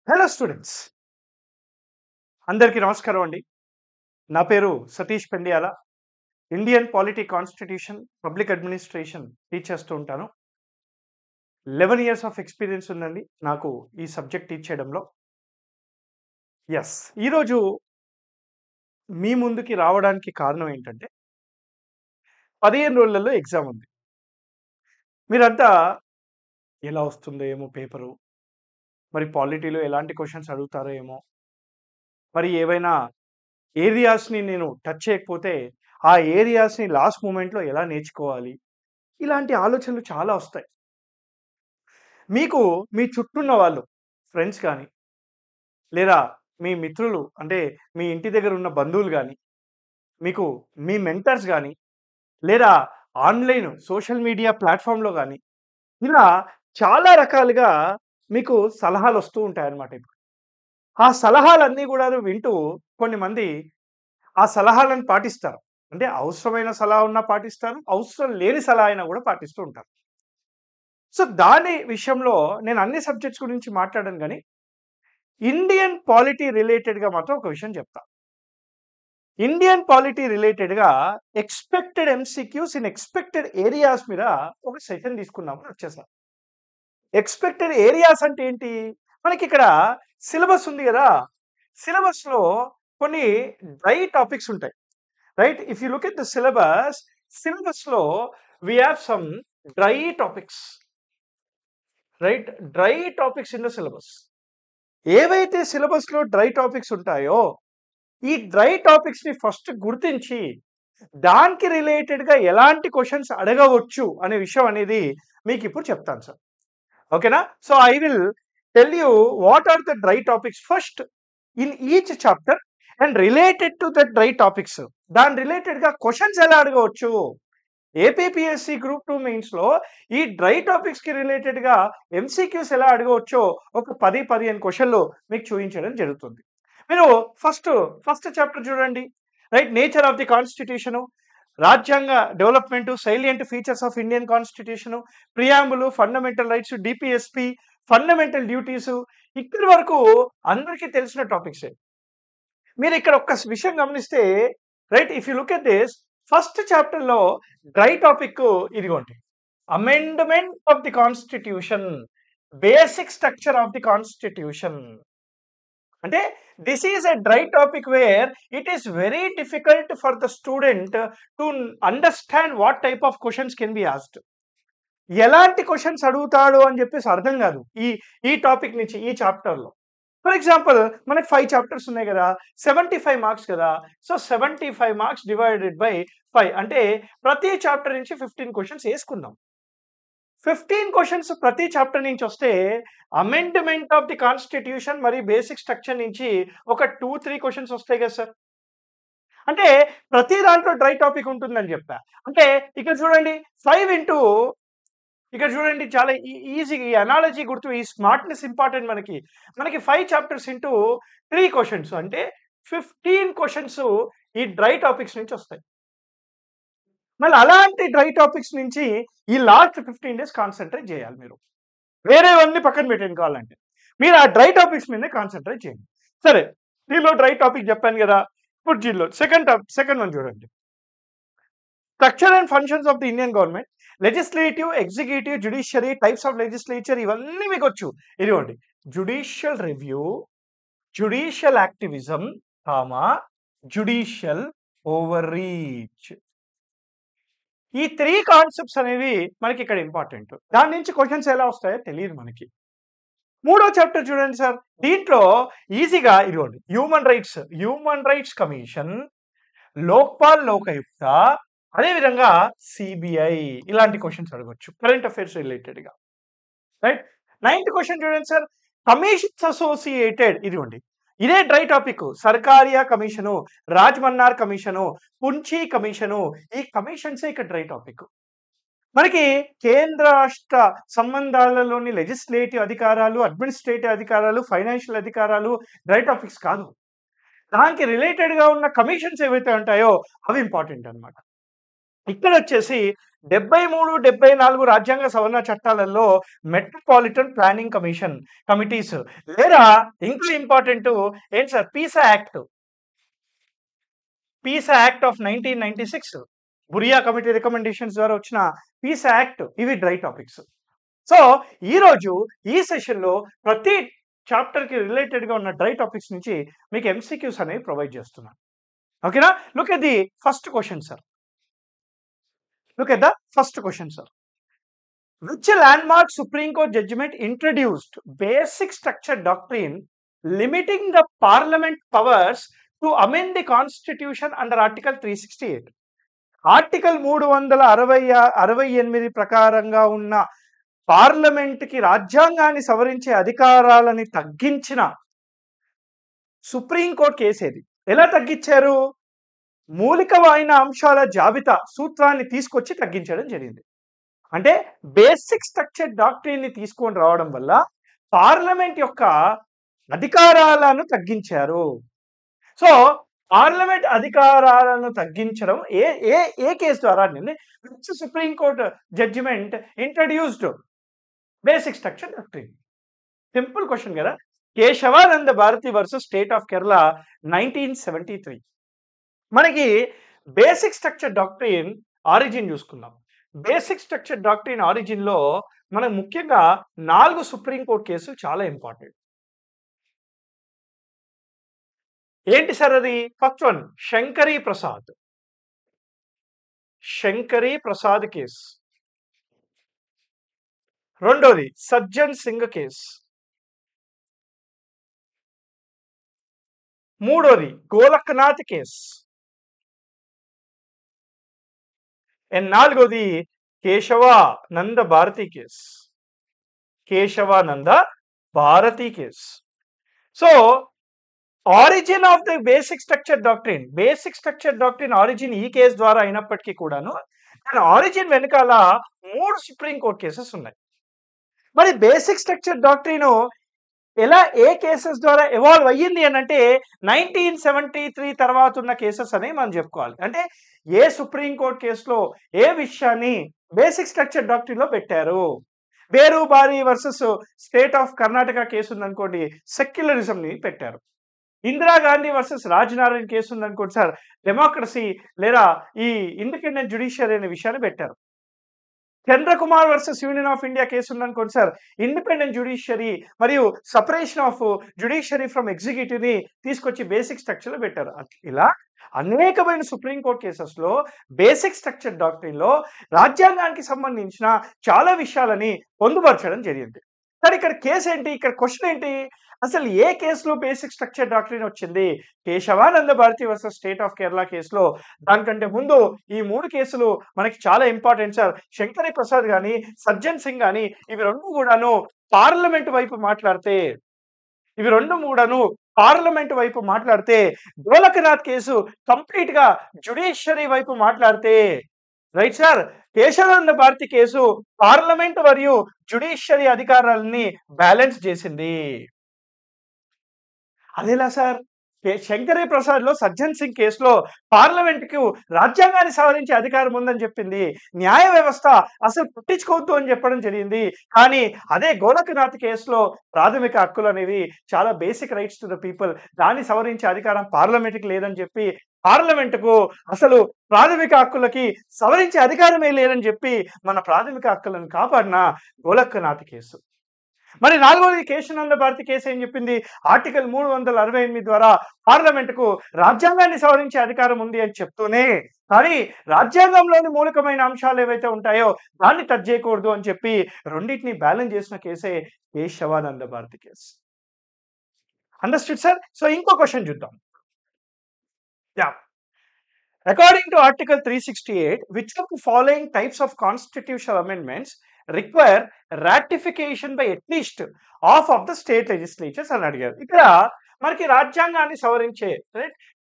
Hello students, అందరికీ నమస్కారం అండి. నా పేరు Satish Pendyala. Indian polity, constitution, public administration teach చేస్తూ ఉంటాను. 11 ఇయర్స్ ఆఫ్ ఎక్స్పీరియన్స్ ఉందండి నాకు ఈ సబ్జెక్ట్ టీచ్ చేయడంలో. యెస్. ఈరోజు మీ ముందుకి రావడానికి కారణం ఏంటంటే 15 రోజులలో ఎగ్జామ్ ఉంది. మీరంతా ఎలా వస్తుందో ఏమో పేపరు, మరి పాలిటీలో ఎలాంటి క్వెషన్స్ అడుగుతారో ఏమో, మరి ఏవైనా ఏరియాస్‌ని నేను టచ్ చేయకపోతే ఆ ఏరియాస్‌ని లాస్ట్ మొమెంట్‌లో ఎలా నేర్చుకోవాలి? ఇలాంటి ఆలోచనలు చాలా వస్తాయి. మీకు మీ చుట్టూ ఉన్న వాళ్ళు ఫ్రెండ్స్ గాని, లేదా మీ మిత్రులు అంటే మీ ఇంటి దగ్గర ఉన్న బంధువులు గాని, మీకు మీ మెంటర్స్ గాని, లేదా ఆన్‌లైన్ సోషల్ మీడియా ప్లాట్‌ఫార్మ్‌లో గాని, ఇలా చాలా రకాలుగా మీకు సలహాలొస్తూ ఉంటాయన్నమాట ఇప్పుడు. ఆ సలహాలన్నీ గూడాను వింటూ కొన్ని మంది ఆ సలహాలను పాటిస్తారు. అంటే అవసరమైన సలహా ఉన్నా పాటిస్తారు. అవసరం లేని సలహా అయినా గూడా పాటిస్తూ ఉంటారు. సో, దాని విషయంలో నేను అన్ని సబ్జెక్ట్స్ గురించి మాట్లాడను గానీ, ఇండియన్ పాలిటీ రిలేటెడ్‌గా మాత్రం ఒక విషయం చెప్తా. ఇండియన్ పాలిటీ రిలేటెడ్‌గా expected MCQs in expected areas మీద ఒక సెషన్ తీసుకుందామని వచ్చేసా. ఎక్స్‌పెక్టెడ్ ఏరియాస్ అంటే ఏంటి? మనకిక్కడ సిలబస్ ఉంది గదా! సిలబస్‌లో కొన్ని డ్రై టాపిక్స్ ఉంటాయి. Right? If you look at the syllabus, సిలబస్‌లో we have some dry topics. Right? Dry topics in the syllabus. ఏవైతే సిలబస్‌లో డ్రై టాపిక్స్ ఉంటాయో, ఈ డ్రై టాపిక్స్‌ని ఫస్ట్ గుర్తించి, దానికి రిలేటెడ్‌గా ఎలాంటి క్వెషన్స్ అడగవచ్చు అనే విషయం అనేది మీకిప్పుడు చెప్తాను సార్. ఓకేనా? So, I will tell you what are the dry topics first in each chapter and related to the dry topics. దాని రిలేటెడ్‌గా క్వెషన్స్ ఎలా అడగవచ్చు? ఏపీపీఎస్‌సి గ్రూప్ 2 మెయిన్స్‌లో ఈ డ్రై టాపిక్స్‌కి రిలేటెడ్‌గా ఎంసీక్యూస్ ఎలా అడగవచ్చో ఒక 10, 15 క్వెషన్‌లు మీకు చూయించడం జరుగుతుంది. మీరు ఫస్ట్ చాప్టర్ చూడండి. Right? Nature of the constitution, రాజ్యాంగ development, salient features of Indian constitution, preamble, fundamental rights, DPSP, fundamental duties, ఇక్కడి వరకు అందరికీ తెలిసిన టాపిక్సే. మీరిక్కడ ఒక్క విషయం గమనిస్తే right, if you look at this first చాప్టర్‌లో డ్రై టాపిక్ ఇదిగోండి. Amendment of the constitution, basic structure of the constitution. అంటే this is a dry topic where it is very difficult for the student to understand what type of questions can be asked. ఎలాంటి questions అడుగుతాడు అని చెప్పేసి అర్థం కాదు ఈ ఈ topic నుంచి ఈ చాప్టర్‌లో. ఫర్ ఎగ్జాంపుల్ మనకి 5 చాప్టర్స్ ఉన్నాయి గదా! 75 మార్క్స్ కదా! సో, 75 మార్క్స్ డివైడెడ్ బై 5 అంటే ప్రతి చాప్టర్ నుంచి 15 క్వెషన్స్ యేసుకుందాం. 15 క్వెషన్స్ ప్రతి చాప్టర్ నుంచి వస్తే అమెండ్మెంట్ ఆఫ్ ది కాన్స్టిట్యూషన్ మరి బేసిక్ స్ట్రక్చర్ నుంచి ఒక 2, 3 క్వెషన్స్ వస్తాయి కదా సార్. అంటే ప్రతి దాంట్లో డ్రై టాపిక్ ఉంటుందని చెప్పా. అంటే ఇక్కడ చూడండి 5 ఇంటూ ఇక్కడ చూడండి చాలా ఈజీగా ఈ అనాలజీ గుర్తు ఈ స్మార్ట్‌నెస్ ఇంపార్టెంట్ మనకి. మనకి 5 చాప్టర్స్ ఇంటూ 3 క్వెషన్స్ అంటే 15 క్వెషన్స్ ఈ డ్రై టాపిక్స్ నుంచి వస్తాయి. మళ్ళీ అలాంటి డ్రై టాపిక్స్ నుంచి ఈ లాస్ట్ 15 డేస్ కాన్సంట్రేట్ చేయాలి మీరు. వేరేవన్నీ పక్కన పెట్టండి కావాలంటే. మీరు ఆ డ్రై టాపిక్స్ మీదే కాన్సంట్రేట్ చేయండి. సరే, దీనిలో డ్రై టాపిక్ చెప్పాను గదా! ఇప్పుడు దీనిలో సెకండ్ వన్ చూడండి. Structure and functions of the Indian government, legislative, executive, judiciary, types of legislature ఇవన్నీ మీకొచ్చు. ఇదిగోండి. Judicial review, judicial activism, comma judicial over reach. ఈ 3 కాన్సెప్ట్స్ అనేవి మనకిక్కడ ఇంపార్టెంట్. దాని నుంచి క్వెషన్స్ ఎలా వస్తాయో తెలీదు మనకి. మూడో చాప్టర్ చూడండి సార్. దీంట్లో ఈజీగా ఇదిగోండి human rights commission, Lokpal, Lokayukta, అదేవిధంగా సీబీఐ ఇలాంటి క్వెషన్స్ అడగొచ్చు. కరెంట్ అఫైర్స్ రిలేటెడ్‌గా. రైట్? నైన్త్ క్వెషన్ చూడండి సార్. కమిషన్స్ అసోసియేటెడ్ ఇదిగోండి. ఇదే dry topic. Sarkaria commission, Rajamannar commission, Punchhi commission ఈ కమిషన్సే ఇక్కడ డ్రై టాపిక్. మనకి కేంద్ర రాష్ట్ర సంబంధాలలోని లెజిస్లేటివ్ అధికారాలు, అడ్మినిస్ట్రేటివ్ అధికారాలు, ఫైనాన్షియల్ అధికారాలు డ్రై టాపిక్స్ కాదు. దానికి రిలేటెడ్‌గా ఉన్న కమిషన్స్ ఏవైతే ఉంటాయో అవి ఇంపార్టెంట్ అన్నమాట. ఇక్కడొచ్చేసి 73, 74 రాజ్యాంగ సవరణ చట్టాలలో మెట్రోపాలిటన్ ప్లానింగ్ కమిషన్ కమిటీస్ లేదా ఇంకా ఇంపార్టెంట్ ఏంటి sir PESA act of 1996 Bhuria committee recommendations ద్వారా వచ్చిన పీసా యాక్ట్ ఇవి డ్రై టాపిక్స్. సో ఈరోజు ఈ సెషన్లో ప్రతి చాప్టర్కి రిలేటెడ్గా ఉన్న డ్రై టాపిక్స్ నుంచి మీకు ఎంసీక్యూస్ అనేవి ప్రొవైడ్ చేస్తున్నాను. ఓకేనా? Look at the first question sir. Which landmark Supreme Court judgment introduced basic structure doctrine limiting the parliament powers to amend the constitution under Article 368? Article 368 ప్రకారంగా ఉన్న పార్లమెంట్కి రాజ్యాంగాన్ని సవరించే అధికారాలని తగ్గించిన సుప్రీంకోర్టు కేసు ఏది? ఎలా తగ్గించారు? మూలికమైన అంశాల జాబితా సూత్రాన్ని తీసుకొచ్చి తగ్గించడం జరిగింది. అంటే బేసిక్ స్ట్రక్చర్ డాక్ట్రిన్ని తీసుకొని రావడం వల్ల పార్లమెంట్ యొక్క అధికారాలను తగ్గించారు. సో పార్లమెంట్ అధికారాలను తగ్గించడం ఏ ఏ ఏ కేసు ద్వారా అండి? Supreme court judgement introduced basic structure doctrine. Simple question కదా. Kesavananda Bharati versus state of Kerala 1973. మనకి బేసిక్ స్ట్రక్చర్ డాక్ట్రిన్ ఆరిజిన్ చూసుకుందాం. బేసిక్ స్ట్రక్చర్ డాక్ట్రిన్ ఆరిజిన్లో మనకు ముఖ్యంగా 4 సుప్రీంకోర్టు కేసులు చాలా ఇంపార్టెంట్. ఏంటి సార్ అది? First one Shankari Prasad case. రెండోది సజ్జన్ సింగ్ కేసు. మూడోది గోలక్నాథ్ కేసు. అండ్ నాలుగోది Kesavananda Bharati case. So origin of the basic structure doctrine origin ఈ కేసు ద్వారా అయినప్పటికీ కూడాను ఆరిజిన్ వెనకాల 3 సుప్రీంకోర్టు కేసెస్ ఉన్నాయి. మరి బేసిక్ స్ట్రక్చర్ డాక్ట్రిన్ ఎలా ఏ కేసెస్ ద్వారా ఎవాల్వ్ అయ్యింది అని అంటే 1973 తర్వాత ఉన్న కేసెస్ అనేవి మనం చెప్పుకోవాలి. అంటే ఏ సుప్రీంకోర్టు కేసులో ఏ విషయాన్ని బేసిక్ స్ట్రక్చర్ డాక్ట్రిన్లో పెట్టారు. Berubari versus state of Karnataka case ఉందనుకోండి, సెక్యులరిజంని పెట్టారు. ఇందిరాగాంధీ వర్సెస్ రాజ్నారాయణ కేసు ఉందనుకోండి సార్, డెమోక్రసీ లేదా ఈ ఇండిపెండెంట్ జ్యుడిషియరీ అనే విషయాన్ని పెట్టారు. Chandra Kumar versus union of India case ఉందనుకోండి సార్, ఇండిపెండెంట్ జ్యుడిషియరీ మరియు separation of judiciary from executive ని తీసుకొచ్చి బేసిక్ స్ట్రక్చర్ లో పెట్టారు. ఇలా అనేకమైన సుప్రీంకోర్టు కేసెస్లో బేసిక్ స్ట్రక్చర్ డాక్ట్రిన్లో రాజ్యాంగానికి సంబంధించిన చాలా విషయాలని పొందుపరచడం జరిగింది. కానీ ఇక్కడ కేసు ఏంటి? ఇక్కడ క్వశ్చన్ ఏంటి? అసలు ఏ కేసులో బేసిక్ స్ట్రక్చర్ డాక్ట్రిన్ వచ్చింది? Kesavananda Bharati versus state of Kerala కేసులో. దానికంటే ముందు ఈ 3 కేసులు మనకి చాలా ఇంపార్టెంట్ సార్. శంకరీ ప్రసాద్ కానీ సజ్జన్ సింగ్ కానీ ఇవి రెండు కూడాను పార్లమెంట్ వైపు మాట్లాడితే గోలక్నాథ్ కేసు కంప్లీట్ గా జ్యుడిషియరీ వైపు మాట్లాడితే, right sir, Kesavananda Bharati case parliament మరియు జ్యుడిషియరీ అధికారాలని బ్యాలెన్స్ చేసింది. అదేలా సార్? శంకరీ ప్రసాద్ లో సజ్జన్ సింగ్ కేసులో పార్లమెంట్ కు రాజ్యాంగాన్ని సవరించే అధికారం ఉందని చెప్పింది. న్యాయ వ్యవస్థ అసలు పుట్టించుకోవద్దు అని చెప్పడం జరిగింది. కానీ అదే గోలక్నాథ్ కేసులో ప్రాథమిక హక్కులు అనేవి చాలా basic rights to the people, దాన్ని సవరించే అధికారం పార్లమెంట్కి లేదని చెప్పి, పార్లమెంటుకు అసలు ప్రాథమిక హక్కులకి సవరించే అధికారమే లేదని చెప్పి మన ప్రాథమిక హక్కులను కాపాడిన గోలక్నాథ్ కేసు. మరి నాలుగోది కేశవానంద భారతి కేసు ఏం చెప్పింది? ఆర్టికల్ 368 ద్వారా పార్లమెంటుకు రాజ్యాంగాన్ని సవరించే అధికారం ఉంది అని చెప్తూనే, కానీ రాజ్యాంగంలోని మూలికమైన అంశాలు ఏవైతే ఉంటాయో దాన్ని టచ్ చేయకూడదు అని చెప్పి రెండింటిని బ్యాలెన్స్ చేసిన కేసే Kesavananda Bharati case. Understood sir? So ఇంకో క్వశ్చన్ చూద్దాం. According to Article 368, which of the following types of constitutional amendments require ratification by at least half of the state legislatures అని అడిగారు. ఇక్కడ మనకి రాజ్యాంగాన్ని సవరించే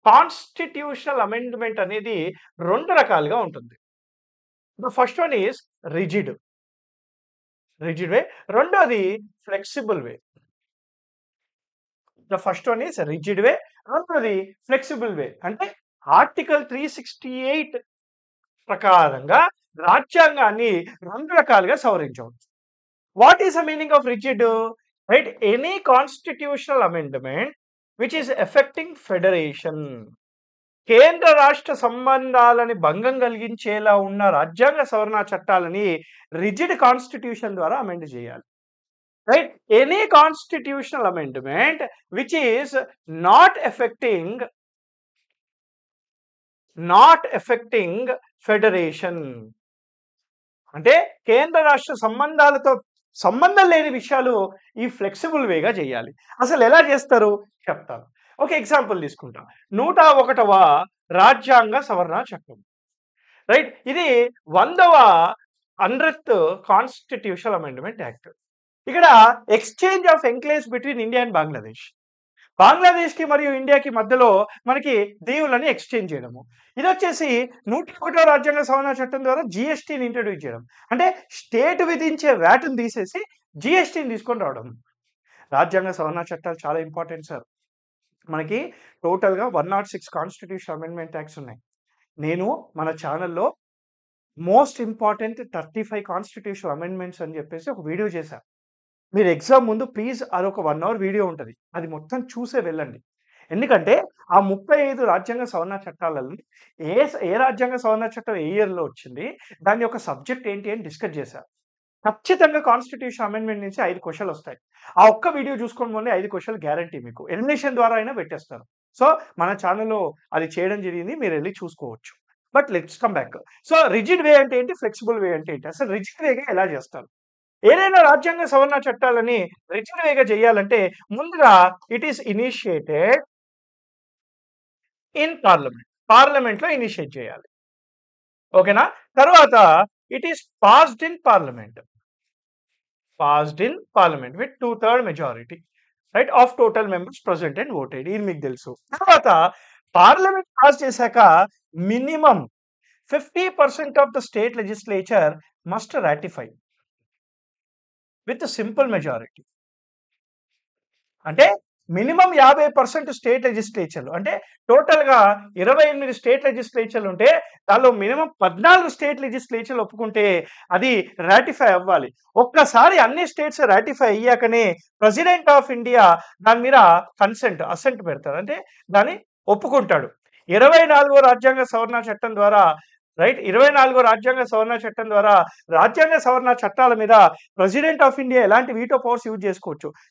కాన్స్టిట్యూషనల్ అమెండ్మెంట్ అనేది 2 రకాలుగా ఉంటుంది. The first one is rigid way, రెండోది flexible way. The first one is rigid way, రెండోది ఫ్లెక్సిబుల్ వే. అంటే ఆర్టికల్ 368 ప్రకారంగా రాజ్యాంగాన్ని 2 రకాలుగా సవరించవచ్చు. What is the meaning of rigid? Right, any constitutional amendment which is affecting federation. కేంద్ర రాష్ట్ర సంబంధాలని భంగం కలిగించేలా ఉన్న రాజ్యాంగ సవరణ చట్టాలని రిజిడ్ కాన్స్టిట్యూషన్ ద్వారా అమెండ్ చేయాలి. Right, any constitutional amendment which is not effecting federation. అంటే కేంద్ర రాష్ట్ర సంబంధాలతో సంబంధం లేని విషయాలు ఈ ఫ్లెక్సిబుల్ వేగా చేయాలి. అసలు ఎలా చేస్తారు చెప్తాను. ఒక ఎగ్జాంపుల్ తీసుకుంటాం. 101వ రాజ్యాంగ సవరణ చట్టం. రైట్, ఇది 100th కాన్స్టిట్యూషనల్ అమెండ్మెంట్ యాక్ట్. ఇక్కడ exchange of enclaves between India and Bangladesh. Bangladesh కి మరియు ఇండియాకి మధ్యలో మనకి దీవులని ఎక్స్చేంజ్ చేయడము. ఇది వచ్చేసి 101వ రాజ్యాంగ సవరణ చట్టం ద్వారా జిఎస్టీని ఇంట్రడ్యూస్ చేయడం. అంటే స్టేట్ విధించే వ్యాట్ని తీసేసి జిఎస్టీని తీసుకొని రావడం. రాజ్యాంగ సవరణ చట్టాలు చాలా ఇంపార్టెంట్ సార్. మనకి టోటల్గా 106 కాన్స్టిట్యూషన్ అమెండ్మెంట్ యాక్ట్స్ ఉన్నాయి. నేను మన ఛానల్లో మోస్ట్ ఇంపార్టెంట్ 35 కాన్స్టిట్యూషన్ అమెండ్మెంట్స్ అని చెప్పేసి ఒక వీడియో చేశాను. మీరు ఎగ్జామ్ ముందు ప్లీజ్ అదొక 1 అవర్ వీడియో ఉంటుంది, అది మొత్తం చూసే వెళ్ళండి. ఎందుకంటే ఆ 35 రాజ్యాంగ సవరణ చట్టాలలో ఏ రాజ్యాంగ సవరణ చట్టం ఏ ఇయర్లో వచ్చింది, దాని యొక్క సబ్జెక్ట్ ఏంటి అని డిస్కస్ చేశారు. ఖచ్చితంగా కాన్స్టిట్యూషన్ అమెండ్మెంట్ నుంచి 5 క్వశ్చన్లు వస్తాయి. ఆ ఒక్క వీడియో చూసుకోవడం వల్ల 5 క్వశ్చన్లు గ్యారంటీ మీకు ఎలిమినేషన్ ద్వారా అయినా పెట్టేస్తారు. సో మన ఛానల్లో అది చేయడం జరిగింది, మీరు వెళ్ళి చూసుకోవచ్చు. But let's come back. So rigid way అంటే ఏంటి, ఫ్లెక్సిబుల్ వే అంటే ఏంటి, అసలు రిజిడ్ వేగా ఎలా చేస్తారు? ఏదైనా రాజ్యాంగ సవరణ చట్టాలని రిజిడ్ వేగా చేయాలంటే ముందుగా it is initiated in parliament లో ఇనిషియేట్ చేయాలి. ఓకేనా? తర్వాత it is passed in parliament with 2/3 majority, right, of total members present and voted. ఇది మీకు తెలుసు. తర్వాత పార్లమెంట్ పాస్ చేశాక minimum 50% of the state legislature must ratify with simple majority. అంటే మినిమం 50% స్టేట్ లెజిస్లేచర్లు, అంటే టోటల్గా 28 స్టేట్ లెజిస్లేచర్లు ఉంటే దానిలో మినిమం 14 స్టేట్ లెజిస్లేచర్లు ఒప్పుకుంటే అది రాటిఫై అవ్వాలి. ఒక్కసారి అన్ని స్టేట్స్ రాటిఫై అయ్యాకనే ప్రెసిడెంట్ ఆఫ్ ఇండియా దాని మీద అసెంట్ పెడతాడు, అంటే దాన్ని ఒప్పుకుంటాడు. 24వ రాజ్యాంగ సవరణ చట్టం ద్వారా, రైట్, 24వ రాజ్యాంగ సవరణ చట్టం ద్వారా రాజ్యాంగ సవరణ చట్టాల మీద ప్రెసిడెంట్ ఆఫ్ ఇండియా ఎలాంటి వీటో పవర్స్ యూజ్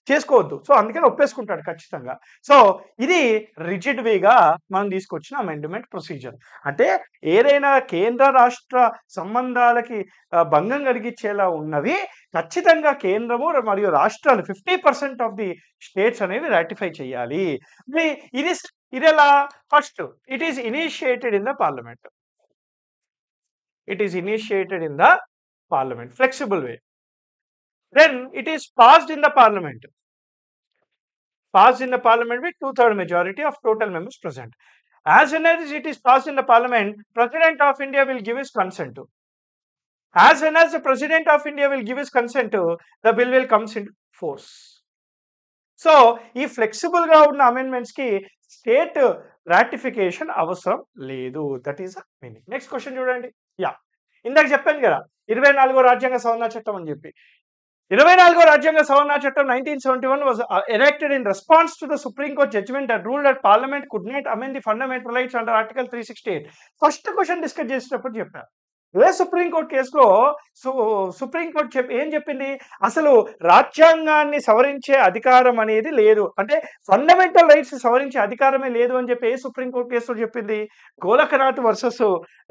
చేసుకోవద్దు. సో అందుకని ఒప్పేసుకుంటాడు ఖచ్చితంగా. సో ఇది రిజిడ్ వేగా మనం తీసుకొచ్చిన అమెండ్మెంట్ ప్రొసీజర్. అంటే ఏదైనా కేంద్ర రాష్ట్ర సంబంధాలకి భంగం కలిగించేలా ఉన్నవి ఖచ్చితంగా కేంద్రము మరియు రాష్ట్రాలు 50% ఆఫ్ ది స్టేట్స్ అనేవి రాటిఫై చేయాలి. ఇది ఎలా? First it is initiated in the parliament. It is initiated in the parliament, flexible way. Then it is passed in the parliament with 2/3 majority of total members present. As soon as it is passed in the parliament, President of India will give his consent to. As soon as the President of India will give his consent to, the bill will comes into force. So ఈ flexible గా ఉన్న amendments కి state ratification అవసరం లేదు. That is the meaning. Next question చూడండి. ఇందాక చెప్పాను కదా 24వ రాజ్యాంగ సవరణ చట్టం అని చెప్పి. 24వ రాజ్యాంగ సవరణ చట్టం 1971 was enacted in response to the Supreme Court judgment that ruled that Parliament could not amend the fundamental rights under Article 368. First question discuss చేసేటప్పుడు చెప్పారు, ఏ సుప్రీంకోర్టు కేసులో సుప్రీంకోర్టు ఏం చెప్పింది, అసలు రాజ్యాంగాన్ని సవరించే అధికారం అనేది లేదు, అంటే ఫండమెంటల్ రైట్స్ సవరించే అధికారమే లేదు అని చెప్పి ఏ సుప్రీంకోర్టు కేసులో చెప్పింది? గోలఖనాథ్ వర్సెస్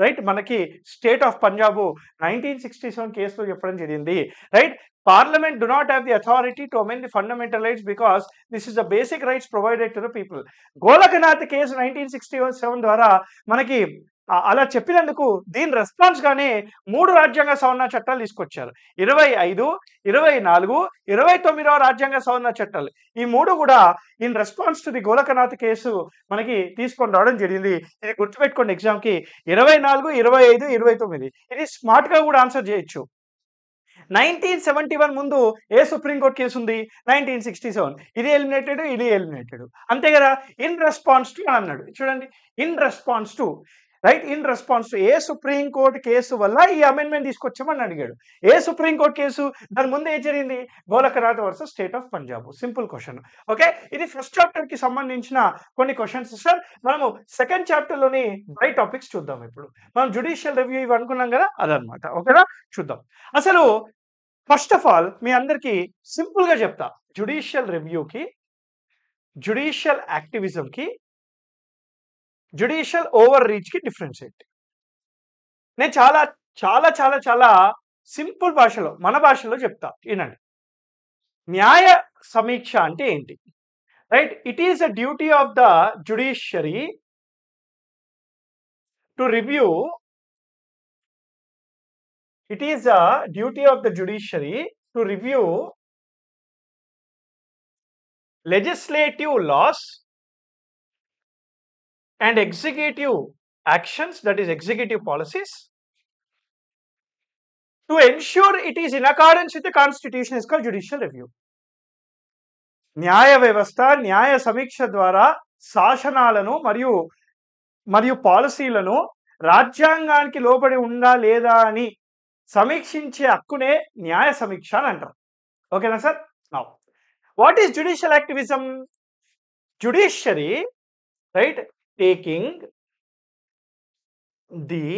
రైట్ మనకి స్టేట్ ఆఫ్ పంజాబ్ 1967 కేసులో చెప్పడం జరిగింది. Right, Parliament do not have the authority to amend the fundamental rights because this is the basic rights provided to the people. Golaknath case 1967 ద్వారా మనకి అలా చెప్పినందుకు దీని రెస్పాన్స్ గానే 3 రాజ్యాంగ సవరణ చట్టాలు తీసుకొచ్చారు. 25, 24, 29వ రాజ్యాంగ సవరణ చట్టాలు. ఈ 3 కూడా in response to the Golaknath case మనకి తీసుకొని రావడం జరిగింది. ఇది గుర్తుపెట్టుకోండి ఎగ్జామ్ కి. 24, 25, 29 ఇది స్మార్ట్ గా కూడా ఆన్సర్ చేయొచ్చు. 1971 ముందు ఏ సుప్రీంకోర్టు కేసు ఉంది? 1967. ఇది ఎలిమినేటెడ్, ఇది ఎలిమినేటెడ్, అంతే కదా. ఇన్ రెస్పాన్స్ టు అన్నాడు చూడండి. In response to right, in response to A supreme court case వల్ల ఈ అమెండ్మెంట్ తీసుకొచ్చామని అడిగాడు. ఏ సుప్రీం కోర్టు కేసు? దాని ముందు ఏం జరిగింది? Golaknath versus state of Punjab. Simple question. Okay, ఇది ఫస్ట్ చాప్టర్ కి సంబంధించిన కొన్ని క్వశ్చన్స్ సార్. మనము సెకండ్ చాప్టర్ లోని బై టాపిక్స్ చూద్దాం. ఇప్పుడు మనం జుడిషియల్ రివ్యూ ఇవి అనుకున్నాం కదా, అదనమాట. ఓకేనా, చూద్దాం. అసలు ఫస్ట్ ఆఫ్ ఆల్ మీ అందరికి సింపుల్ గా చెప్తా, జుడిషియల్ రివ్యూకి, జుడిషియల్ యాక్టివిజంకి, జుడిషియల్ ఓవర్ రీచ్ కి డిఫరెన్స్ ఏంటి? నేను చాలా చాలా చాలా చాలా సింపుల్ భాషలో, మన భాషలో చెప్తా, వినండి. న్యాయ సమీక్ష అంటే ఏంటి? Right, it is a duty of the judiciary to review, it is a duty of the judiciary to review legislative laws and executive actions, that is executive policies, to ensure it is in accordance with the constitution is called judicial review. న్యాయ వ్యవస్థ న్యాయ సమీక్ష ద్వారా శాసనాలను మరియు పాలసీలను రాజ్యాంగానికి లోబడి ఉందా లేదా అని సమీక్షించే హక్కునే న్యాయ సమీక్ష అని అంటారు. ఓకేనా sir? Now what is judicial activism? Judiciary, right, taking the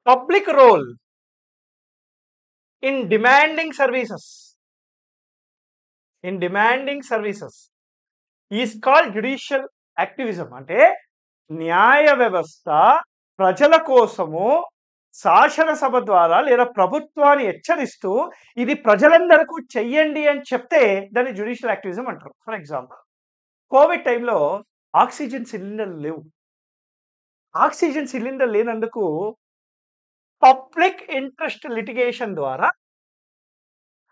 public role in demanding services is called judicial activism. అంటే న్యాయ వ్యవస్థ ప్రజల కోసము శాసనసభ ద్వారా లేదా ప్రభుత్వాన్ని హెచ్చరిస్తూ ఇది ప్రజలందరికీ చెయ్యండి అని చెప్తే దాన్ని జ్యుడిషియల్ యాక్టివిజం అంటారు. ఫర్ ఎగ్జాంపుల్, కోవిడ్ టైంలో ఆక్సిజన్ సిలిండర్లు లేవు. ఆక్సిజన్ సిలిండర్ లేనందుకు పబ్లిక్ ఇంట్రెస్ట్ లిటిగేషన్ ద్వారా,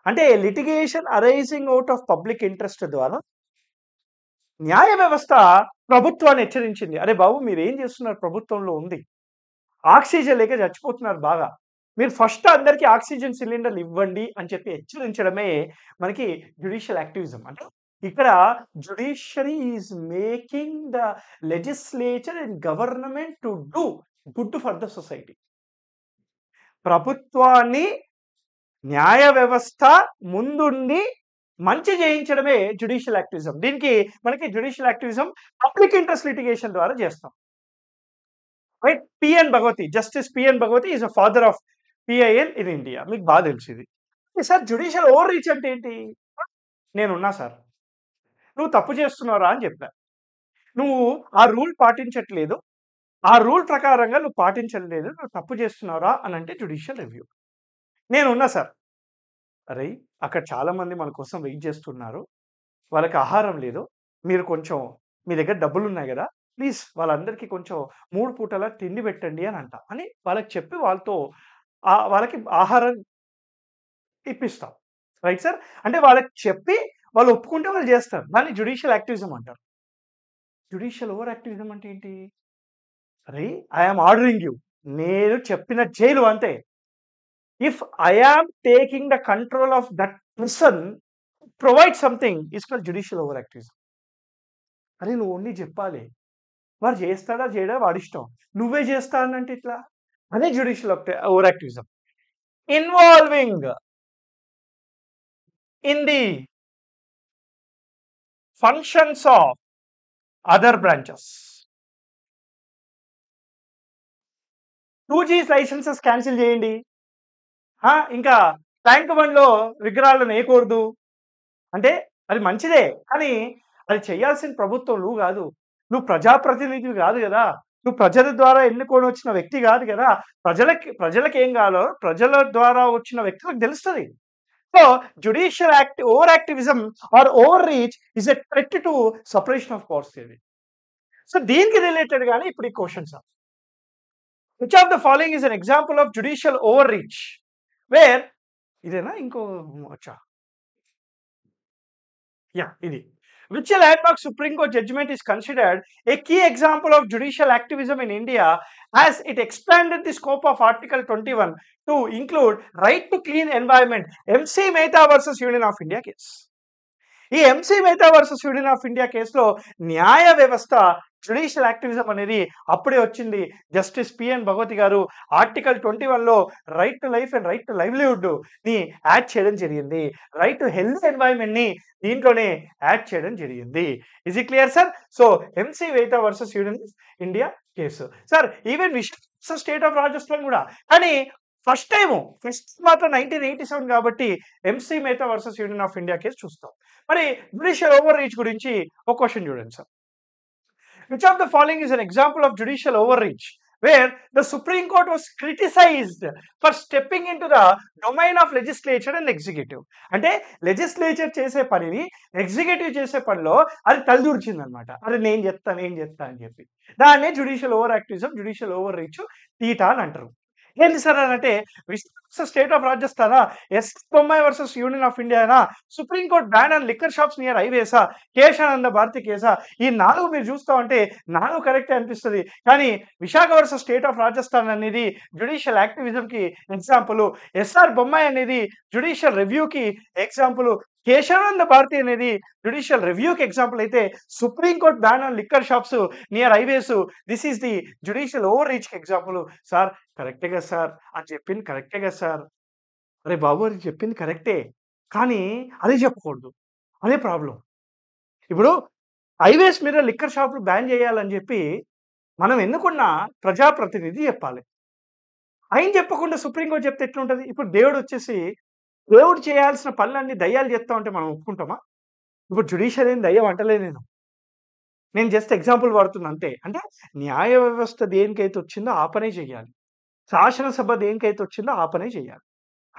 అంటే litigation arising out of public interest ద్వారా న్యాయ వ్యవస్థ ప్రభుత్వాన్ని హెచ్చరించింది, అరే బాబు మీరు ఏం చేస్తున్నారు, ప్రభుత్వంలో ఉంది ఆక్సిజన్ లేక చచ్చిపోతున్నారు బాగా, మీరు ఫస్ట్ అందరికీ ఆక్సిజన్ సిలిండర్లు ఇవ్వండి అని చెప్పి హెచ్చరించడమే మనకి జ్యుడిషియల్ యాక్టివిజం. అంటే ఇక్కడ judiciary is making the legislature and government to do good for the society. ప్రభుత్వాన్ని న్యాయ వ్యవస్థ ముందుండి మంచి చేయించడమే జ్యుడిషియల్ యాక్టివిజం. దీనికి మనకి judicial activism public interest litigation ద్వారా చేస్తాం. Right, PN Bhagwati, justice PN Bhagwati is a father of PIL in India. మీకు బాగా తెలిసింది. సార్ జ్యుడిషియల్ ఓవర్ రీచ్ అంటే ఏంటి? నేనున్నా సార్, నువ్వు తప్పు చేస్తున్నారా అని చెప్పా, నువ్వు ఆ రూల్ పాటించట్లేదు, ఆ రూల్ ప్రకారంగా నువ్వు పాటించలేదు, నువ్వు తప్పు చేస్తున్నారా అని అంటే జ్యుడిషియల్ రివ్యూ. నేనున్నా సార్, అరే అక్కడ చాలా మంది మన కోసం వెయిట్ చేస్తున్నారు, వాళ్ళకి ఆహారం లేదు, మీరు కొంచెం మీ దగ్గర డబ్బులు ఉన్నాయి కదా, ప్లీజ్ వాళ్ళందరికీ కొంచెం 3 పూటలా తిండి పెట్టండి అని అంట అని వాళ్ళకి చెప్పి వాళ్ళకి ఆహారం ఇప్పిస్తాం. రైట్ సార్, అంటే వాళ్ళకి చెప్పి వాళ్ళు ఒప్పుకుంటే వాళ్ళు చేస్తారు, దాన్ని జ్యుడిషియల్ యాక్టివిజం అంటారు. జ్యుడిషియల్ ఓవర్ యాక్టివిజం అంటే ఏంటి? అరే ఐఎమ్ ఆర్డరింగ్ యూ, నేను చెప్పిన జైలు అంతే. If I am taking the control of that person provide something is called judicial over activism. అరే నువ్వు ఓన్లీ చెప్పాలి, వాడు చేస్తాడా చేయడా వాడిష్టం, నువ్వే చేస్తానంటే ఇట్లా, అదే judicial over activism. Involving in the functions of other branches. 2G licences cancel చేయండి, ఇంకా ట్యాంక్ బండ్లో విగ్రహాలను వేయకూడదు అంటే అది మంచిదే, కానీ అది చేయాల్సిన ప్రభుత్వం నువ్వు కాదు, నువ్వు ప్రజాప్రతినిధివి కాదు కదా, నువ్వు ప్రజల ద్వారా ఎన్నుకొని వచ్చిన వ్యక్తి కాదు కదా. ప్రజలకి ఏం కావాలో ప్రజల ద్వారా వచ్చిన వ్యక్తులకు తెలుస్తుంది. So judicial over activism or overreach is a threat to separation of powers theory. So దీనికి రిలేటెడ్ గానే ఇప్పుడు ఈ questions. Which of the following is an example of judicial overreach where, ఇదేనా ఇంకో వచ్చా, యా ఇది. Which landmark Supreme Court judgment is considered a key example of judicial activism in India as it expanded the scope of Article 21 to include right to clean environment? MC Mehta versus Union of India case. ఈ MC Mehta versus union of India కేసులో న్యాయ వ్యవస్థ judicial activism అనేది అప్పుడే వచ్చింది. Justice PN Bhagwati garu article 21లో right to life and right to livelihood ని add చేయడం జరిగింది. రైట్ టు హెల్తీ ఎన్వైరన్మెంట్ ని దీంట్లోనే యాడ్ చేయడం జరిగింది. Is it clear sir? So MC Mehta versus union of India case sir, even state of Rajasthan కూడా, కానీ ఫస్ట్ మాత్రం 1987 కాబట్టి MC Mehta versus union of India case చూస్తాం. మరి జ్యుడిషియల్ ఓవర్ రీచ్ గురించి ఒక క్వశ్చన్ చూడండి sir. Which of the following is an example of judicial overreach where the Supreme Court was criticized for stepping into the domain of legislature and executive? అంటే legislature చేసే పనిని executive చేసే పనిలో అది తలదూర్చింది అనమాట. అది నేను చెప్తా అని చెప్పి దాన్నే judicial over activism, judicial overreach తీటా అని అంటారు. ఏంటి సార్ అని అంటే స్టేట్ ఆఫ్ రాజస్థానా, S Bommai versus union of ఇండియానా, supreme court ban and liquor shops near హైవేసా, కేశానంద భారతి కేసా, ఈ 4 మీరు చూస్తా ఉంటే 4 కరెక్టే అనిపిస్తుంది. కానీ Visakha versus state of Rajasthan అనేది జ్యుడిషియల్ యాక్టివిజం కి ఎగ్జాంపుల్, ఎస్ఆర్ బొమ్మాయి అనేది జ్యుడిషియల్ రివ్యూకి ఎగ్జాంపుల్, కేశానంద భారతి అనేది జ్యుడిషియల్ రివ్యూకి ఎగ్జాంపుల్ అయితే supreme court ban on liquor shops near highways this is the judicial over reach example. Sir కరెక్టే కదా సార్, అది చెప్పింది కరెక్టే కదా సార్, అరే బాబు అది చెప్పింది కరెక్టే, కానీ అదే చెప్పకూడదు, అదే ప్రాబ్లం. ఇప్పుడు హైవేస్ మీద లిక్కర్ షాపులు బ్యాన్ చేయాలని చెప్పి మనం ఎన్నుకున్న ప్రజాప్రతినిధి చెప్పాలి. ఆయన చెప్పకుండా సుప్రీంకోర్టు చెప్తే ఎట్లుంటది? ఇప్పుడు దేవుడు వచ్చేసి దేవుడు చేయాల్సిన పనులన్నీ దయ్యాలు చేస్తా ఉంటే మనం ఒప్పుకుంటామా? ఇప్పుడు జ్యుడిషియల్ ఏం దయ్యం అంటలే నేను జస్ట్ ఎగ్జాంపుల్ వాడుతున్నా అంతే. అంటే న్యాయ వ్యవస్థ దేనికైతే వచ్చిందో ఆ పనే చేయాలి, శాసనసభ దేనికైతే వచ్చిందో ఆ పనే చేయాలి,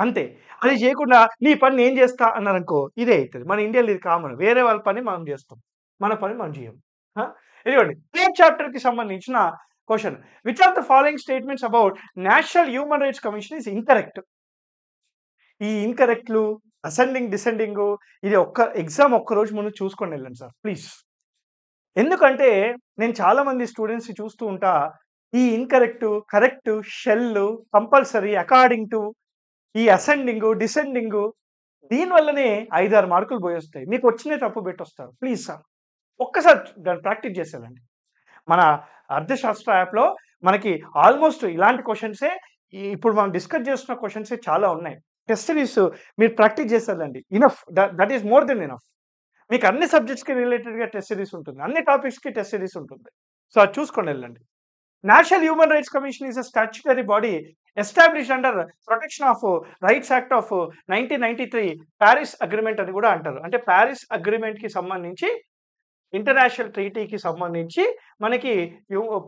అంతే. అది చేయకుండా నీ పని నేను చేస్తా అన్నారనుకో ఇదే అవుతుంది. మన ఇండియాలో ఇది కామన్, వేరే వాళ్ళ పని మనం చేస్తాం, మన పని మనం చేయం. ఇదిగోండి థర్డ్ చాప్టర్ కి సంబంధించిన question. Which of the following statements about national human rights commission is incorrect? ఈ ఇన్కరెక్ట్లు, అసెండింగ్, డిసెండింగ్, ఇది ఒక్క రోజు ముందు చూసుకొని వెళ్ళండి సార్ ప్లీజ్. ఎందుకంటే నేను చాలా మంది స్టూడెంట్స్ చూస్తూ ఉంటా, ఈ incorrect, correct, shall, compulsory, according to, ఈ అసెండింగ్, డిసెండింగ్, దీనివల్లనే 5-6 మార్కులు పోయొస్తాయి. మీకు వచ్చినే తప్పు పెట్టొస్తారు. ప్లీజ్ సార్ ఒక్కసారి దాన్ని ప్రాక్టీస్ చేసేదండి. మన అర్థశాస్త్ర యాప్లో మనకి ఆల్మోస్ట్ ఇలాంటి క్వశ్చన్సే, ఇప్పుడు మనం డిస్కస్ చేస్తున్న క్వశ్చన్సే చాలా ఉన్నాయి. టెస్ట్ సిరీస్ మీరు ప్రాక్టీస్ చేసేదండి, enough, that is more than enough. మీకు అన్ని సబ్జెక్ట్స్కి రిలేటెడ్గా టెస్ట్ సిరీస్ ఉంటుంది, అన్ని టాపిక్స్కి టెస్ట్ సిరీస్ ఉంటుంది. సో అది చూసుకొని వెళ్ళండి. National human rights commission is a statutory body established under protection of rights act of 1993, Paris agreement అని కూడా అంటారు. అంటే ప్యారిస్ అగ్రిమెంట్కి సంబంధించి, ఇంటర్నేషనల్ ట్రీటీకి సంబంధించి మనకి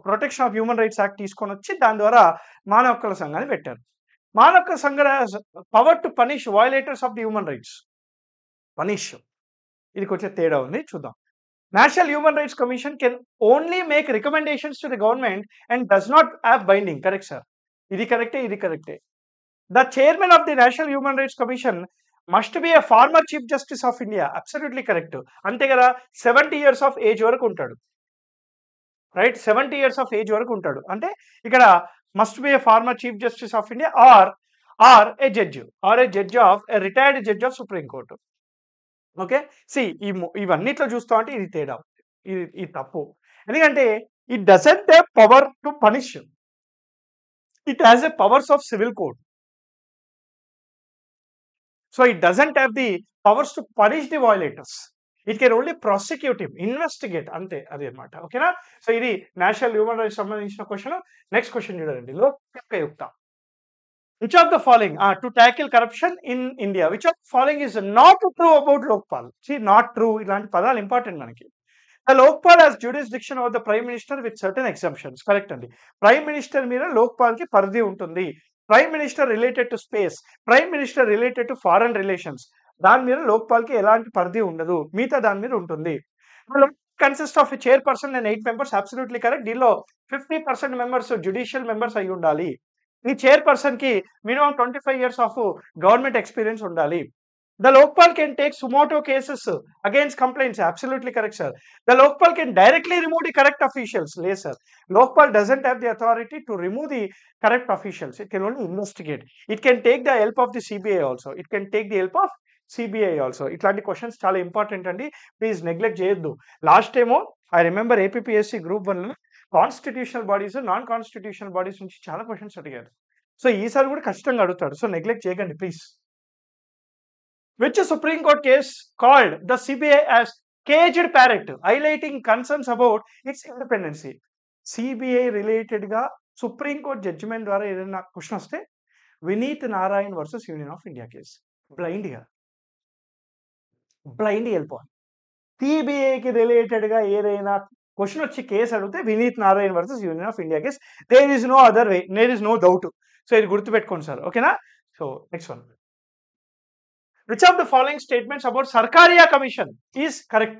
protection of human rights act తీసుకొని వచ్చి దాని ద్వారా మానవ హక్కుల సంఘాన్ని పెట్టారు. మానవ హక్కుల సంఘ power to punish violators of the human rights, punish, ఇది కొంచెం తేడా ఉంది చూద్దాం. National human rights commission can only make recommendations to the government and does not have binding. Correct sir, ఇది కరెక్టే. The chairman of the national human rights commission must be a former chief justice of India. Absolutely correct, అంతే కదా. 70 years of age వరకు ఉంటాడు, right? 70 years of age వరకు ఉంటాడు. అంటే ఇక్కడ must be a former chief justice of India or a judge of a retired judge of supreme court. Okay, C ఇవన్నిట్లో చూస్తా అంటే ఇది తేడా, ఇది తప్పు. ఎందుకంటే it doesn't have power to punish, it has a powers of civil code. So it doesn't have the powers to punish the violators, it can only prosecute him, investigate, అంతే, అది అనమాట. ఓకేనా? సో ఇది నేషనల్ హ్యూమన్ రైట్స్ సంబంధించిన question. Next question చూడండి, Lokayukta. Which of the following to tackle corruption in India, which of the following is not true about Lokpal? See, not true, ఇలాంటి పదాలు important మనకి. The Lokpal has jurisdiction over the Prime Minister with certain exemptions. Correct అండి. Prime minister మీద లోక్పాల్ కి పరిధి ఉంటుంది. Prime minister related to space, prime minister related to foreign relations, దాని మీద లోక్పాల్ కి ఎలాంటి పరిధి ఉండదు, మిగతా దాని మీద ఉంటుంది. Consist of chairperson and 8 members. Absolutely correct. దీనిలో 50% మెంబర్స్ జ్యుడిషియల్ మెంబర్స్ అయి ఉండాలి. ఈ చైర్పర్సన్ కి minimum 25 years of government experience ఉండాలి. The Lokpal can take suo motu cases against complaints. Absolutely correct sir. The Lokpal can directly remove the correct officials. లేదు sir, Lokpal doesn't have the authority to remove the correct officials. It can only investigate. It can take the help of the CBI also. It can take the help of CBI also. ఇట్లాంటి questions చాలా important అండి. Please neglect చేయొద్దు. Last time I remember APPSC group 1లో constitutional bodies, non constitutional bodies నుంచి చాలా questions అడిగారు. So ఈసారి కూడా ఖచ్చితంగా అడుగుతాడు. సో నెగ్లెక్ట్ చేయకండి please. Which Supreme Court case called the CBI as caged parrot, highlighting concerns about its independency? CBI రిలేటెడ్గా సుప్రీంకోర్టు జడ్జిమెంట్ ద్వారా ఏదైనా క్వశ్చన్ వస్తే Vineet Narain versus union of India case బ్లైండ్గా వెళ్ళిపోవాలి. సిబిఐకి రిలేటెడ్గా ఏదైనా క్వశ్చన్ వచ్చి కేసు అడిగితే Vineet Narain versus union of India case. There is no other way, there is no doubt. So ఇది గుర్తుపెట్టుకోండి సార్, ఓకేనా? So next one. Which of the following statements about Sarkaria Commission is correct?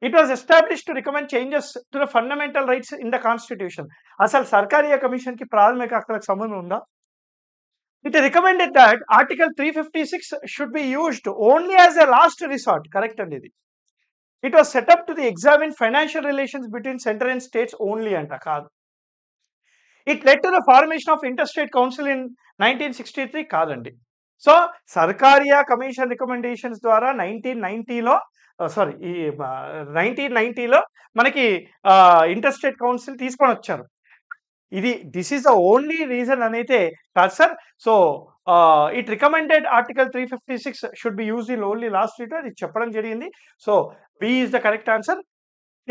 It was established to recommend changes to the fundamental rights in the Constitution. Asal Sarkaria Commission ki ప్రాథమిక హక్కులకు సంబంధం ఉందా? It recommended that Article 356 should be used only as a last resort. Correct and ఇది. It was set up to examine financial relations between central and states only anta kaadu. It led to the formation of Interstate Council in 1963 కాదండి. So Sarkaria commission recommendations ద్వారా 1990లో మనకి interstate council తీసుకొని వచ్చారు. This is the only reason అనైతే కాదు sir. So it recommended article 356 should be used in only last resort, ఇది చెప్పడం జరిగింది. So B is the correct answer,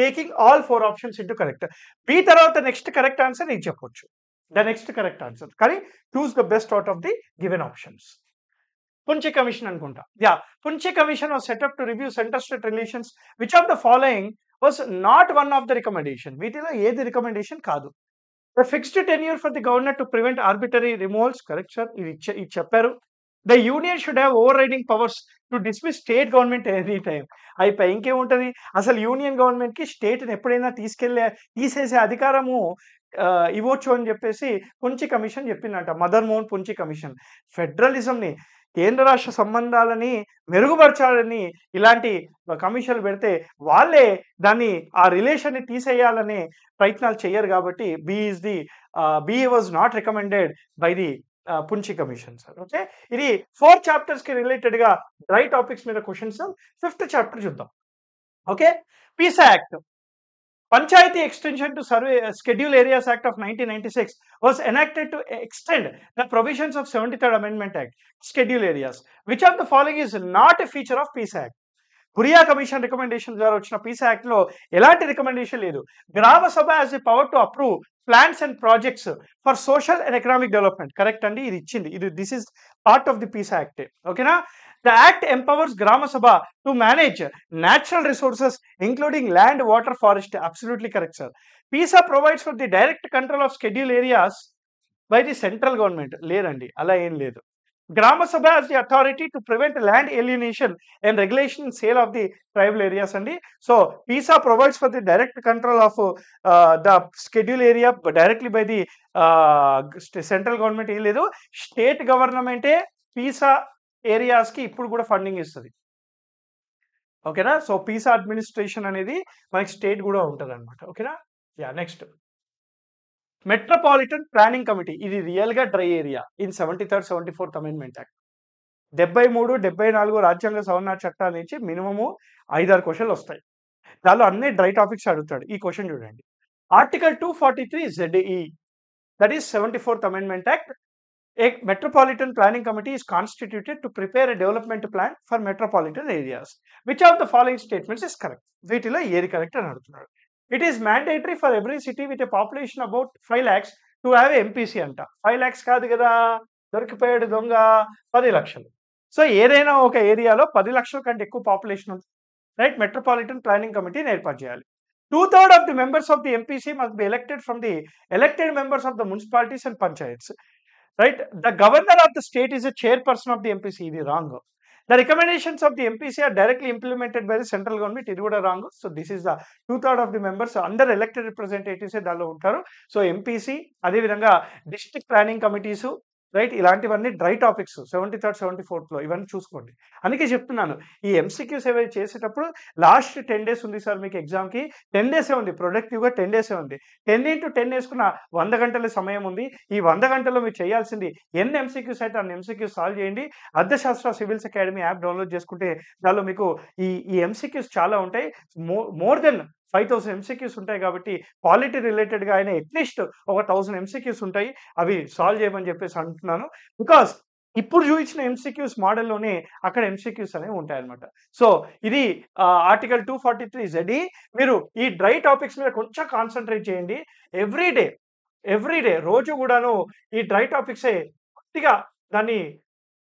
taking all 4 options into correct. B తర్వాత next correct answer ఇది చెప్పొచ్చు, the next correct answer, కానీ choose the best out of the given options. Punche Commission అనుకుంటా. Punche Commission was set up to review center-state relations. Which of the following was not one of the recommendation? వీటిలో ఏది recommendation కాదు. The fixed tenure for the governor to prevent arbitrary removals. Correct sir, ఇది చెప్పారు. The union should have overriding powers to dismiss state government every time. అయిపోయి ఇంకేముంటది, అసలు union government కి state ఎప్పుడైనా తీసేసే అధికారము ఇవ్వచ్చు అని చెప్పేసి పుంచి కమిషన్ చెప్పిందంట. మదర్ మోహన్ పుంచి కమిషన్ ఫెడరలిజంని, కేంద్ర రాష్ట్ర సంబంధాలని మెరుగుపరచాలని ఇలాంటి కమిషన్లు పెడితే వాళ్ళే దాన్ని ఆ రిలేషన్ని తీసేయాలనే ప్రయత్నాలు చేయరు. కాబట్టి B was not recommended by the Punchhi Commission sir. Okay, ఇది 4 చాప్టర్స్ కి రిలేటెడ్ గా డ్రై టాపిక్స్ మీద క్వశ్చన్స్. 5th చాప్టర్ చూద్దాం. Okay, PESA act, Panchayati Extension to Survey Schedule Areas Act of 1996 was enacted to extend the provisions of 73rd Amendment Act, Schedule Areas. Which of the following is not a feature of PISA Act? Huria Commission recommendation ద్వారా వచ్చిన PISA Act లో ఎలాంటి recommendation లేదు. గ్రామ సభ has the power to approve plans and projects for social and economic development. Correct అండి, ఇది ఇచ్చింది. this is part of the PISA Act. ఓకేనా? The Act empowers Grama Sabha to manage natural resources including land, water, forest. Absolutely correct, sir. PISA provides for the direct control of schedule areas by the central government. లేదండి, అలా ఏం లేదు. Grama Sabha has the authority to prevent land alienation and regulation sale of the tribal areas అండి. So PISA provides for the direct control of the schedule area directly by the central government. ఏం లేదు, state గవర్నమెంటే PISA areas కి ఇప్పుడు కూడా funding ఇస్తుంది. ఓకేనా? So Pisa administration అనేది మనకి స్టేట్ కూడా ఉంటుంది అనమాట. ఓకేనా? నెక్స్ట్ మెట్రోపాలిటన్ ప్లానింగ్ కమిటీ, ఇది రియల్ గా dry area in 73rd 74th amendment act. 73, 74 రాజ్యాంగ సవరణ చట్టాల నుంచి మినిమము 5-6 క్వశ్చన్లు వస్తాయి. దానిలో అన్ని డ్రై టాపిక్స్ అడుగుతాడు. ఈ క్వశ్చన్ చూడండి. Article 243 ZE, that is 74th amendment act. A metropolitan planning committee is constituted to prepare a development plan for metropolitan areas. Which of the following statements is correct? వీటిలో ఏది correct అని అడుగుతున్నాడు. It is mandatory for every city with a population about 5 lakhs to have MPC అంట. 5 lakhs కాదు కదా, దొరికిపోయాడు దొంగ, 10 లక్షలు. సో ఏదైనా ఒక ఏరియాలో 10 లక్షల కంటే ఎక్కువ పాపులేషన్ ఉంది, రైట్? మెట్రోపాలిటన్ ప్లానింగ్ కమిటీని ఏర్పాటు చేయాలి. 2/3 of the members of the MPC must be elected from the elected members of the municipalities and panchayats. Right, the governor of the state is a chairperson of the MPC. It is wrong. The recommendations of the MPC are directly implemented by the central government. It is wrong. So this is the 2/3 of the members under elected representatives దానిలో ఉంటారు. So MPC, అదే విధంగా district planning committees, right? ఇలాంటివన్నీ dry topics 73, 74లో ఇవన్నీ చూసుకోండి. అందుకే చెప్తున్నాను. ఈ ఎంసీక్యూస్ ఏవైతే చేసేటప్పుడు లాస్ట్ 10 డేస్ ఉంది సార్ మీకు ఎగ్జామ్‌కి. 10 డేసే ఉంది. ప్రొడక్టివ్‌గా 10 డేసే ఉంది. 10 వేసుకున్న 100 గంటల సమయం ఉంది. ఈ 100 గంటల్లో మీరు చేయాల్సింది ఎన్ని ఎంసీక్యూస్ అయితే అన్ని ఎంసీక్యూస్ సాల్వ్ చేయండి. అర్థశాస్త్ర సివిల్స్ అకాడమీ యాప్ డౌన్‌లోడ్ చేసుకుంటే దానిలో మీకు ఈ ఎంసీక్యూస్ చాలా ఉంటాయి. మోర్ దెన్ 5000 ఎంసీక్యూస్ ఉంటాయి కాబట్టి పాలిటీ రిలేటెడ్‌గా అయినా అట్‌లీస్ట్ ఒక 1000 ఎంసీక్యూస్ ఉంటాయి. అవి సాల్వ్ చేయమని చెప్పేసి అంటున్నాను. బికాజ్ ఇప్పుడు చూయించిన ఎంసీక్యూస్ మోడల్‌లోనే అక్కడ ఎంసీక్యూస్ అనేవి ఉంటాయన్నమాట. సో, ఇది ఆర్టికల్ 243 జెడ్‌ఈ. మీరు ఈ డ్రై టాపిక్స్ మీద కొంచెం కాన్సంట్రేట్ చేయండి. ఎవ్రీ డే, ఎవ్రీ డే రోజు కూడాను ఈ డ్రై టాపిక్సే కొద్దిగా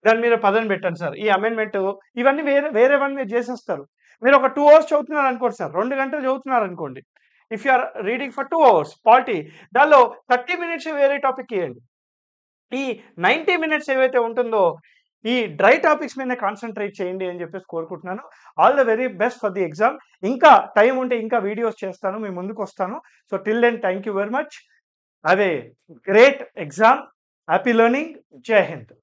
దాని మీద పదును పెట్టండి సార్. ఈ అమెండ్మెంట్ ఇవన్నీ వేరేవన్నీ మీరు చేసేస్తారు. మీరు ఒక 2 అవర్స్ చదువుతున్నారనుకోండి సార్. 2 గంటలు చదువుతున్నారనుకోండి. If you are reading for 2 hours polity, దానిలో 30 మినిట్స్ వేరే టాపిక్ ఇయ్యండి. ఈ 90 మినిట్స్ ఏవైతే ఉంటుందో ఈ డ్రై టాపిక్స్ మీదనే కాన్సంట్రేట్ చేయండి అని చెప్పేసి కోరుకుంటున్నాను. All the very best for the exam. ఇంకా టైం ఉంటే ఇంకా వీడియోస్ చేస్తాను. మీ ముందుకొస్తాను. So, till then thank you very much. Have a great exam. Happy learning. జై హింద్.